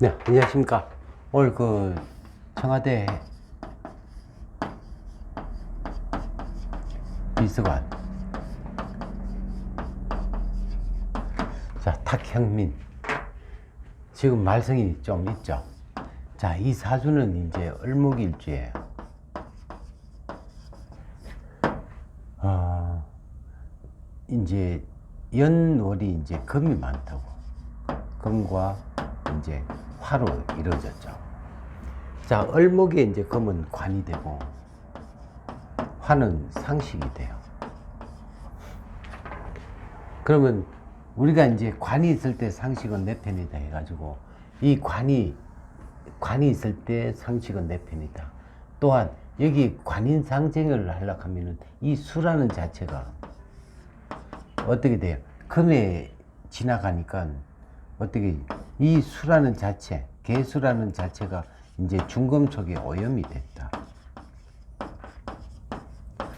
네, 안녕하십니까. 오늘 청와대 비서관, 자, 탁형민. 지금 말썽이 좀 있죠. 자, 이 사주는 이제 을목일주예요. 이제 연월이 이제 금이 많다고. 금과 이제 화로 이루어졌죠. 자, 을목에 이제 금은 관이 되고 화는 상식이 돼요. 그러면 우리가 이제 관이 있을 때 상식은 내 편이다 해가지고 이 관이 있을 때 상식은 내 편이다. 또한 여기 관인상쟁을 하려고 하면은 이 수라는 자체가 어떻게 돼요? 금에 지나가니까 어떻게 이 수라는 자체, 개수라는 자체가 이제 중금속에 오염이 됐다.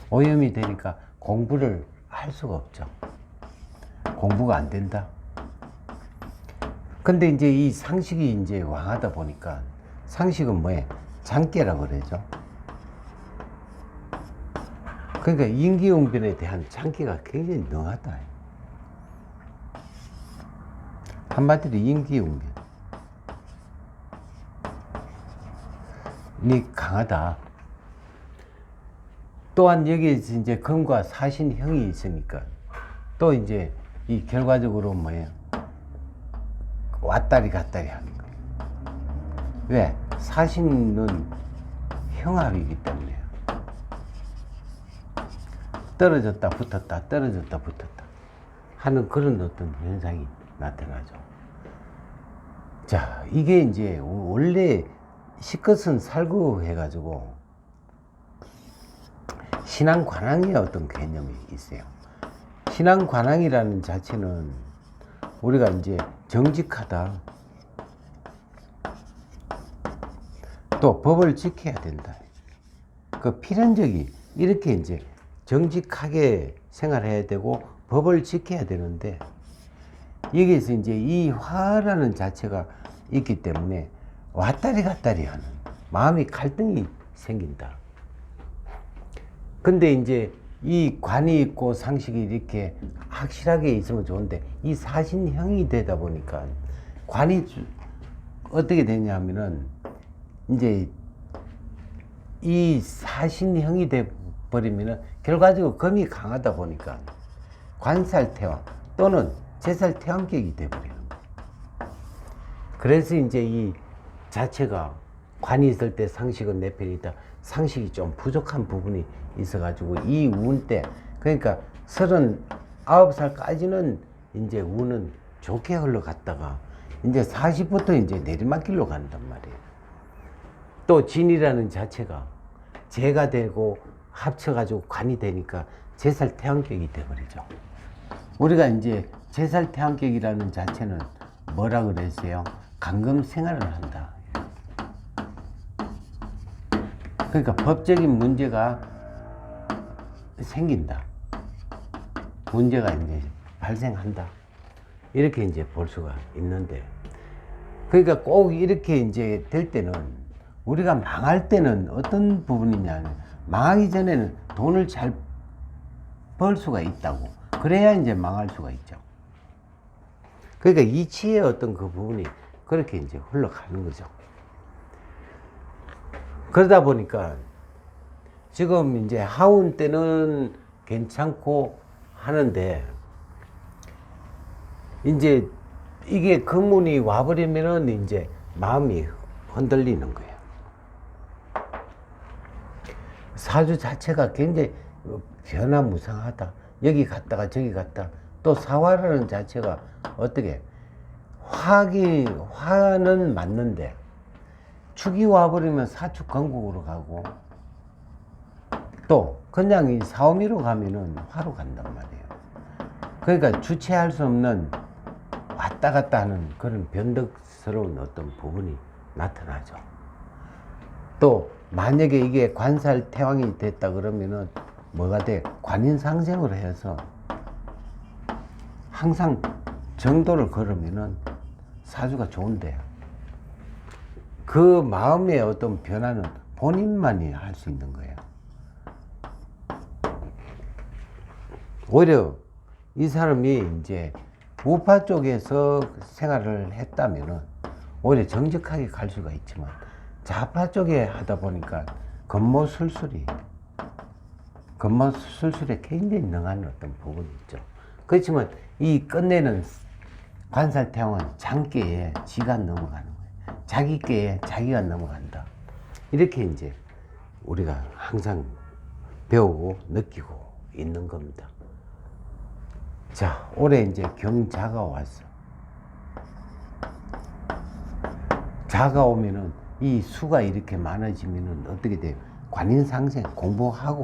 오염이 되니까 공부를 할 수가 없죠. 공부가 안 된다. 근데 이제 이 상식이 이제 왕하다 보니까 상식은 뭐예요? 장깨라고 그러죠. 그러니까 인기응변에 대한 장깨가 굉장히 능하다. 한마디로 인기응변이 강하다. 또한 여기에 이제 금과 사신형이 있으니까 또 이제 이 결과적으로 뭐예요? 왔다리 갔다리 하는 거예요. 왜? 사신은 형합이기 때문에 떨어졌다 붙었다 떨어졌다 붙었다 하는 그런 어떤 현상이 나타나죠. 자, 이게 이제 원래 시컷은 살구 해가지고 신앙관항의 어떤 개념이 있어요. 신앙관항이라는 자체는 우리가 이제 정직하다, 또 법을 지켜야 된다. 그 필연적이 이렇게 이제 정직하게 생활해야 되고 법을 지켜야 되는데 여기에서 이제 이 화라는 자체가 있기 때문에 왔다리 갔다리 하는 마음의 갈등이 생긴다. 근데 이제 이 관이 있고 상식이 이렇게 확실하게 있으면 좋은데 이 사신형이 되다 보니까 관이 어떻게 되냐면은 이제 이 사신형이 돼 버리면은 결과적으로 금이 강하다 보니까 관살태왕 또는 제살태왕격이 돼 버리는 거예요. 그래서 이제 이 자체가 관이 있을 때 상식은 내 편이다. 상식이 좀 부족한 부분이 있어가지고 이 운 때, 그러니까 39살까지는 이제 운은 좋게 흘러갔다가 이제 40부터 이제 내리막길로 간단 말이에요. 또 진이라는 자체가 재가 되고 합쳐가지고 관이 되니까 제살태왕격이 돼버리죠. 우리가 이제 제살태왕격이라는 자체는 뭐라 그랬어요? 감금 생활을 한다. 그러니까 법적인 문제가 생긴다. 문제가 이제 발생한다. 이렇게 이제 볼 수가 있는데, 그러니까 꼭 이렇게 이제 될 때는 우리가 망할 때는 어떤 부분이냐면 망하기 전에는 돈을 잘 벌 수가 있다고. 그래야 이제 망할 수가 있죠. 그러니까 이치의 어떤 그 부분이 그렇게 이제 흘러가는 거죠. 그러다 보니까 지금 이제 하운 때는 괜찮고 하는데 이제 이게 금운이 와버리면은 이제 마음이 흔들리는 거예요. 사주 자체가 굉장히 변화무쌍하다. 여기 갔다가 저기 갔다. 또 사화라는 자체가 어떻게 화는 맞는데 축이 와버리면 사축 건국으로 가고 또 그냥 이 사오미로 가면은 화로 간단 말이에요. 그러니까 주체할 수 없는 왔다 갔다 하는 그런 변덕스러운 어떤 부분이 나타나죠. 또 만약에 이게 관살 태왕이 됐다 그러면은 뭐가 돼? 관인상생으로 해서 항상 정도를 걸으면은 사주가 좋은데 그 마음의 어떤 변화는 본인만이 할 수 있는 거예요. 오히려 이 사람이 이제 우파 쪽에서 생활을 했다면은 오히려 정직하게 갈 수가 있지만 좌파 쪽에 하다 보니까 겉모술술에 굉장히 능한 어떤 부분이 있죠. 그렇지만 이 끝내는 관살태왕은 장계에 지가 넘어가는 거예요. 자기 께에 자기가 넘어간다. 이렇게 이제 우리가 항상 배우고 느끼고 있는 겁니다. 자, 올해 이제 경자가 왔어. 자가 오면은 이 수가 이렇게 많아지면은 어떻게 돼요? 관인상생 공부하고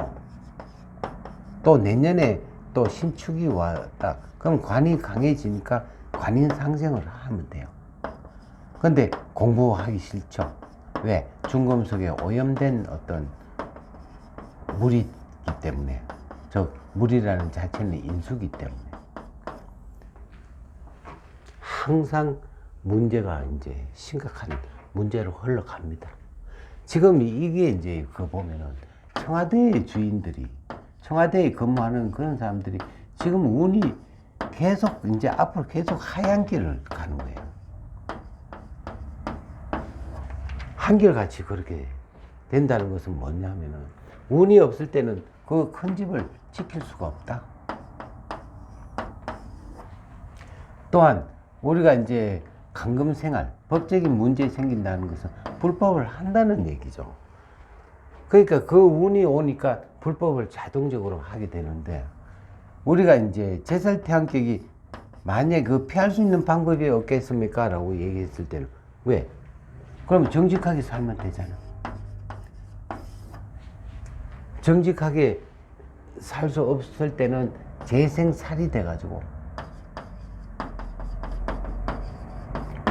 또 내년에 또 신축이 왔다. 그럼 관이 강해지니까 관인상생을 하면 돼요. 근데 공부하기 싫죠. 왜? 중금속에 오염된 어떤 물이 있기 때문에. 저 물이라는 자체는 인수기 때문에. 항상 문제가 이제 심각한 문제로 흘러갑니다. 지금 이게 이제 그 보면은 청와대의 주인들이, 청와대에 근무하는 그런 사람들이 지금 운이 계속 이제 앞으로 계속 하얀 길을 가는 거예요. 한결같이 그렇게 된다는 것은 뭐냐면은 운이 없을 때는 그 큰 집을 지킬 수가 없다. 또한 우리가 이제 강금생활, 법적인 문제 생긴다는 것은 불법을 한다는 얘기죠. 그러니까 그 운이 오니까 불법을 자동적으로 하게 되는데 우리가 이제 제살태양격이 만약에 그 피할 수 있는 방법이 없겠습니까? 라고 얘기했을 때는 왜? 그럼 정직하게 살면 되잖아. 정직하게 살 수 없을 때는 재생살이 돼가지고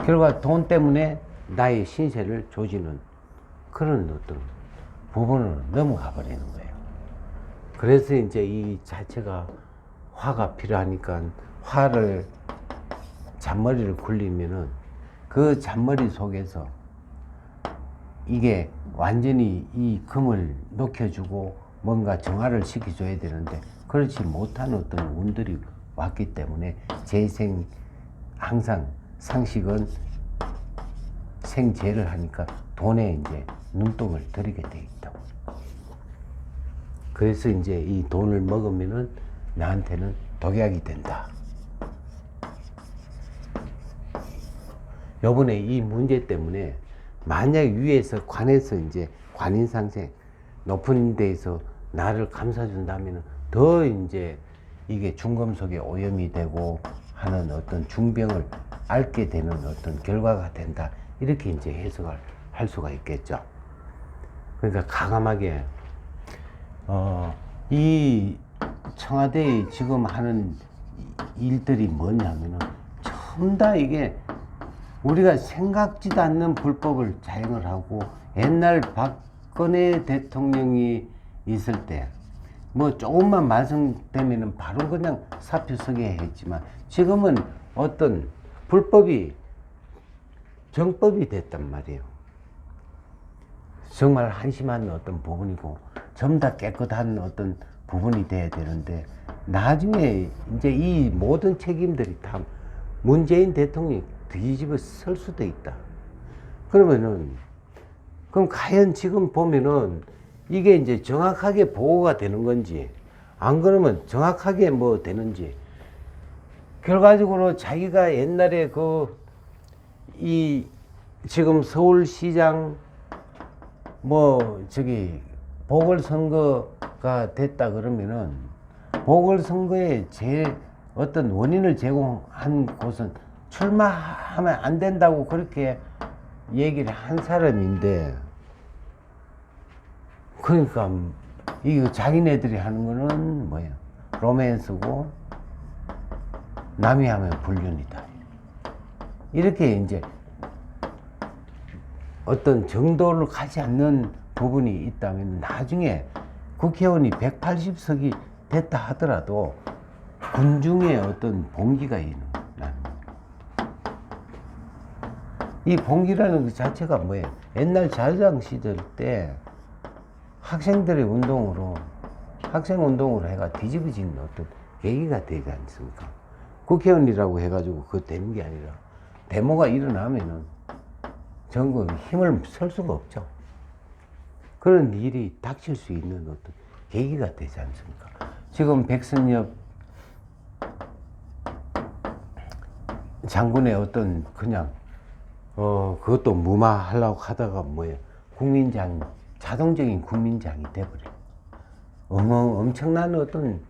결과 돈 때문에 나의 신세를 조지는 그런 어떤 부분으로 넘어가 버리는 거예요. 그래서 이제 이 자체가 화가 필요하니까 화를 잔머리를 굴리면은 그 잔머리 속에서 이게 완전히 이 금을 녹여주고 뭔가 정화를 시켜줘야 되는데 그렇지 못한 어떤 운들이 왔기 때문에 재생 항상 상식은 생재를 하니까 돈에 이제 눈독을 들이게 돼 있다고. 그래서 이제 이 돈을 먹으면은 나한테는 독약이 된다. 요번에 이 문제 때문에 만약 위에서 관에서 이제 관인상생 높은 데에서 나를 감싸준다면 더 이제 이게 중금속에 오염이 되고 하는 어떤 중병을 앓게 되는 어떤 결과가 된다. 이렇게 이제 해석을 할 수가 있겠죠. 그러니까 가감하게, 이 청와대에 지금 하는 일들이 뭐냐면은 전부 다 이게 우리가 생각지도 않는 불법을 자행을 하고 옛날 박근혜 대통령이 있을 때 뭐 조금만 말썽되면은 바로 그냥 사표 서게 했지만 지금은 어떤 불법이 정법이 됐단 말이에요. 정말 한심한 어떤 부분이고 전부 다 깨끗한 어떤 부분이 돼야 되는데 나중에 이제 이 모든 책임들이 다 문재인 대통령이 뒤집어 설 수도 있다. 그러면은 그럼 과연 지금 보면은 이게 이제 정확하게 보고가 되는 건지 안 그러면 정확하게 뭐 되는지 결과적으로 자기가 옛날에 이 지금 서울시장 뭐 저기 보궐선거가 됐다 그러면은 보궐선거에 제일 어떤 원인을 제공한 곳은 출마하면 안 된다고 그렇게 얘기를 한 사람인데 그러니까 이거 자기네들이 하는 거는 뭐예요? 로맨스고 남이 하면 불륜이다. 이렇게 이제 어떤 정도를 가지 않는 부분이 있다면 나중에 국회의원이 180석이 됐다 하더라도 군중의 어떤 봉기가 있는 이 봉기라는 것 자체가 뭐예요? 옛날 자유당 시절 때 학생들의 운동으로, 학생 운동으로 해가 뒤집어진 어떤 계기가 되지 않습니까? 국회의원이라고 해가지고 그거 되는 게 아니라 데모가 일어나면은 전국 힘을 쓸 수가 없죠. 그런 일이 닥칠 수 있는 어떤 계기가 되지 않습니까? 지금 백선엽 장군의 어떤 그냥 그것도 무마하려고 하다가 뭐예요? 국민장, 자동적인 국민장이 돼버려요. 엄청난 어떤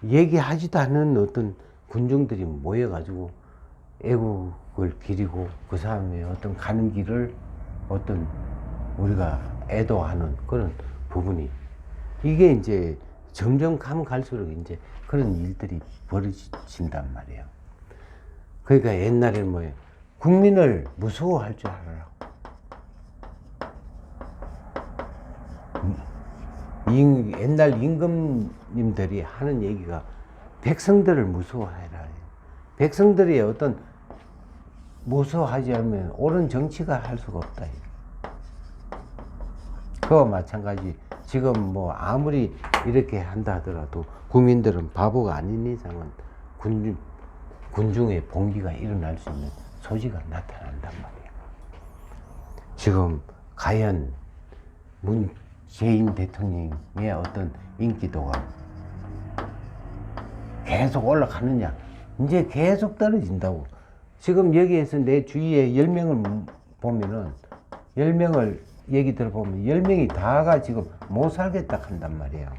얘기하지도 않는 어떤 군중들이 모여가지고 애국을 기리고 그 사람의 어떤 가는 길을 어떤 우리가 애도하는 그런 부분이, 이게 이제 점점 가면 갈수록 이제 그런 일들이 벌어진단 말이에요. 그러니까 옛날에 뭐예요? 국민을 무서워할 줄 알아라. 옛날 임금님들이 하는 얘기가 백성들을 무서워해라. 백성들이 어떤 무서워하지 않으면 옳은 정치가 할 수가 없다. 그와 마찬가지 지금 뭐 아무리 이렇게 한다 하더라도 국민들은 바보가 아닌 이상은 군중의 봉기가 일어날 수 있는 소지가 나타난단 말이에요. 지금 과연 문재인 대통령의 어떤 인기도가 계속 올라가느냐? 이제 계속 떨어진다고. 지금 여기에서 내 주위에 10명을 보면은 10명을 얘기 들어보면 10명이 다가 지금 못 살겠다 한단 말이에요.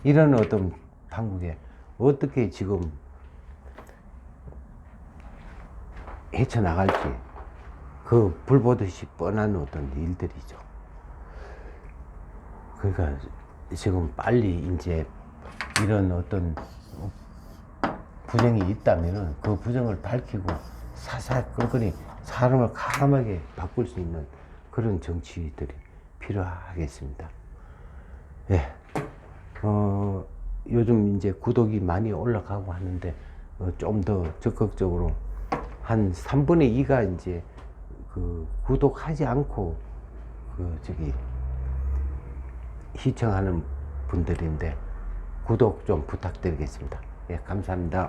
이런 어떤 한국에 어떻게 지금 헤쳐나갈지 그 불보듯이 뻔한 어떤 일들이죠. 그러니까 지금 빨리 이제 이런 어떤 부정이 있다면은 그 부정을 밝히고 사사건건히 사람을 가감하게 바꿀 수 있는 그런 정치들이 필요하겠습니다. 예. 요즘 이제 구독이 많이 올라가고 하는데 좀 더 적극적으로 한 3분의 2가 이제 그 구독하지 않고 시청하는 분들인데 구독 좀 부탁드리겠습니다. 예, 감사합니다.